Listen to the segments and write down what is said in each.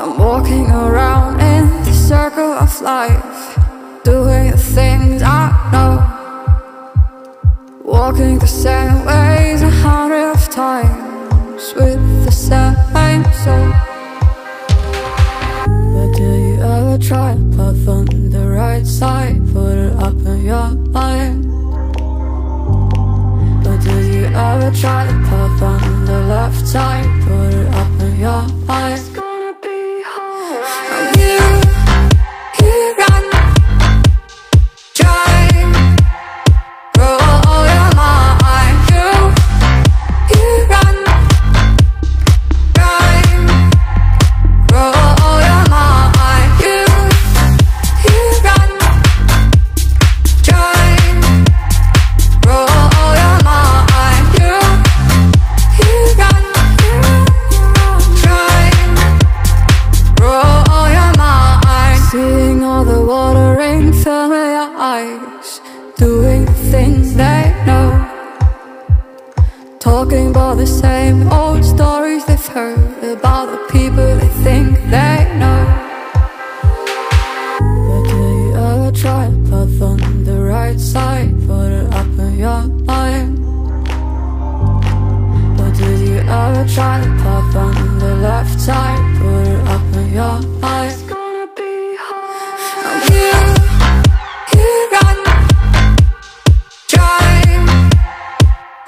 I'm walking around in the circle of life, doing the things I know, walking the same ways 100 times with the same soul. But do you ever try to path on the right side, put it up in your mind? But do you ever try to path on the left side, put it up in your mind? It's gonna be alright. You run, try, roll your mind. You run, try, roll your mind. You run, try, roll your mind. You run, try, roll your mind. Seeing all the watering fill your eyes, doing the things they know, talking about the same old stories they've heard about the people they think they know. But do you ever try to path on the right side, put it up in your mind? But did you ever try to path on the left side, put it up in your mind? It's gonna be hard. You run, try,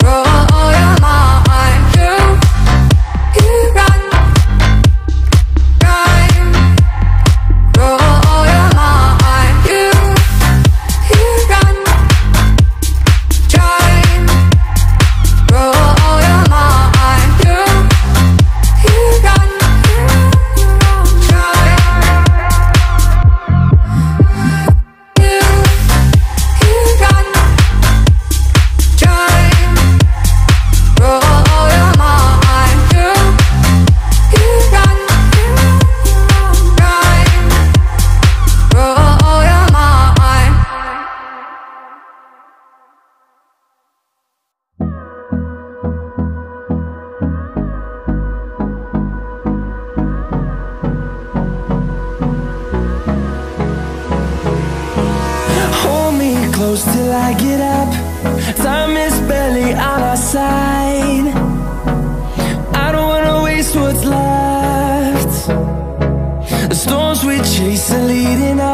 roll your mind. You run, try, roll your mind. You run, try, roll your mind. You run, try, you run, try, roll your mind. You run, try, roll your mind. Hold me close till I get up. Time is barely on our side. I don't wanna waste what's left. The storms we chase are leading us.